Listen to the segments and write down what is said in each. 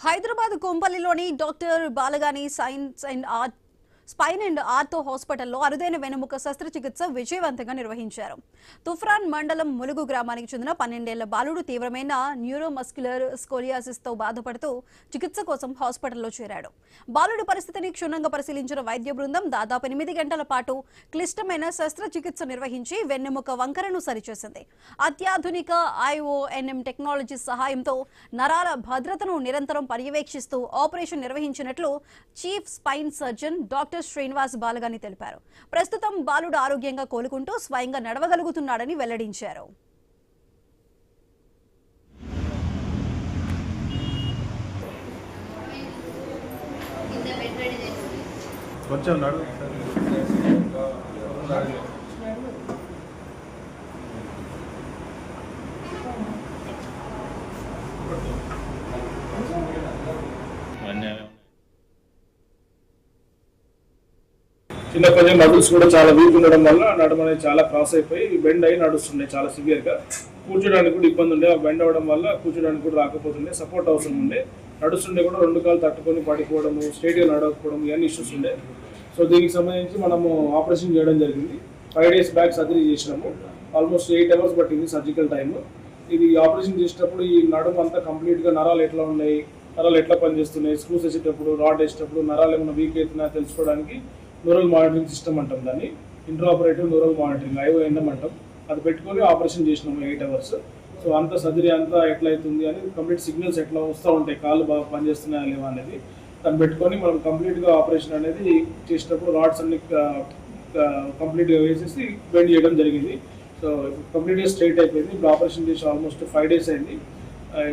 హైదరాబాద్ కొంపల్లిలోని doctor Balagani spine and ortho హాస్పిటల్లో అరుదైన వెన్నెముక శస్త్రచికిత్స విజయవంతంగా నిర్వహించారు. తుఫ్రాన్ మండలం ములుగు గ్రామానికి చెందిన 12 ఏళ్ల బాలుడు తీవ్రమైన న్యూరోమస్క్యులర్ స్కోలియాసిస్ తో బాధపడుతూ చికిత్స కోసం హాస్పిటల్లో చేరాడు. బాలుడి పరిస్థితిని క్షుణ్ణంగా పరిశీలించిన వైద్య బృందం దాదాపు 8 గంటల పాటు క్లిష్టమైన శస్త్రచికిత్స నిర్వహించి వెన్నెముక వంకరను సరిచేసింది. అత్యాధునిక IONM టెక్నాలజీ సహాయంతో నరాల భద్రతను నిరంతరం పర్యవేక్షిస్తూ ఆపరేషన్ నిర్వహించినట్లు chief spine surgeon doctor Srinivas Balagani తెలిపారు. ప్రస్తుతం బాలుడు ఆరోగ్యంగా కోలుకుంటూ స్వయంగా నడవగలుగుతున్నాడని వెల్లడించారు. చిన్న కొంచెం మజిల్స్ కూడా చాలా వీక్ ఉండడం వల్ల నడమ అనేది చాలా క్రాస్ అయిపోయి బెండ్ అయి నడుస్తుండే చాలా సివియర్గా. కూర్చోడానికి కూడా ఇబ్బంది ఉండే. బెండ్ అవ్వడం వల్ల కూర్చోడానికి కూడా రాకపోతుండే, సపోర్ట్ అవసరం ఉండే. నడుస్తుండే కూడా 2 కాళ్ళు తట్టుకొని పడిపోవడము, స్ట్రైట్గా నడవకపోవడం, ఇవన్నీ ఇష్యూస్ ఉండే. సో దీనికి సంబంధించి మనము ఆపరేషన్ చేయడం జరిగింది. 5 days బ్యాక్ సర్జరీ చేసినాము. ఆల్మోస్ట్ 8 hours పట్టింది సర్జికల్ టైమ్. ఇది ఆపరేషన్ చేసేటప్పుడు ఈ నడుము అంతా కంప్లీట్గా నరాలు ఎట్లా ఉన్నాయి, నరాలు ఎట్లా పనిచేస్తున్నాయి, స్క్రూస్ వేసేటప్పుడు, రాడ్ వేసేటప్పుడు నరాలు ఏమైనా వీక్ అవుతున్నా తెలుసుకోవడానికి న్యూరల్ మానిటరింగ్ సిస్టమ్ అంటాం దాన్ని. ఇంట్రాపరేటివ్ న్యూరల్ మానిటరింగ్ IONM అంటాం. అది పెట్టుకొని ఆపరేషన్ చేసినాము 8 hours. సో అంత సర్జరీ అంతా ఎట్లా అవుతుంది అని కంప్లీట్ సిగ్నల్స్ ఎట్లా వస్తూ ఉంటాయి, కాళ్ళు బాగా పనిచేస్తున్నాయా లేవా అనేది దాన్ని పెట్టుకొని మనం కంప్లీట్గా ఆపరేషన్ అనేది చేసేటప్పుడు రాడ్స్ అన్ని కంప్లీట్గా వేసేసి బెండ్ చేయడం జరిగింది. సో కంప్లీట్గా స్ట్రైట్ అయిపోయింది. ఇప్పుడు ఆపరేషన్ చేసి ఆల్మోస్ట్ 5 days అయింది.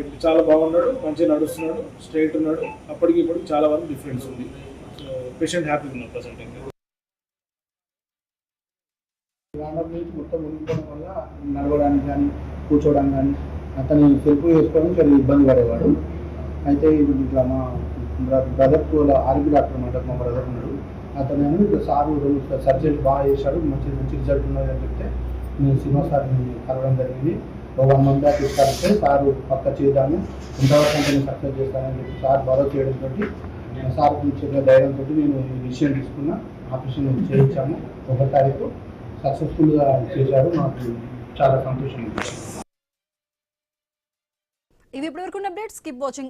ఇప్పుడు చాలా బాగున్నాడు, మంచిగా నడుస్తున్నాడు, స్ట్రైట్ ఉన్నాడు. అప్పటికి ఇప్పుడు చాలా వరకు డిఫరెన్స్ ఉంది. సో పేషెంట్ హ్యాపీగా ఉన్నారు ప్రజెంట్. నుంచి మొత్తం ఉండిపోవడం వల్ల నడవడానికి కానీ కూర్చోవడానికి కానీ అతను సెల్ఫ్ వేసుకోవడం చాలా ఇబ్బంది పడేవాడు. అయితే ఇప్పుడు ఇట్లా మా బ్రదర్కు ఆర్బీ డాక్టర్ అన్నమాట, మా బ్రదర్ ఉన్నాడు. అతను ఇట్లా సార్ సర్జరీ బాగా చేశాడు, మంచి రిజల్ట్ ఉన్నది అని చెప్తే నేను సినిమా సార్ని కలవడం జరిగింది. 1 month దాకా ఇస్తారంటే సార్ పక్క చేద్దాము, ఇంతవరకు అంటే నేను సక్సెస్ చేస్తానని చెప్పి సార్ భరోసా చేయడంతో సార్ చెప్పిన ధైర్యంతో నేను ఈ విషయం తీసుకున్నా. ఆపరేషన్ చేయించాము. 1వ తారీఖు సక్సెస్ఫుల్గా చేశారు. నాకు చాలా సంతోషం. ఇవి ఇప్పటివరకు అప్డేట్స్. Keep watching.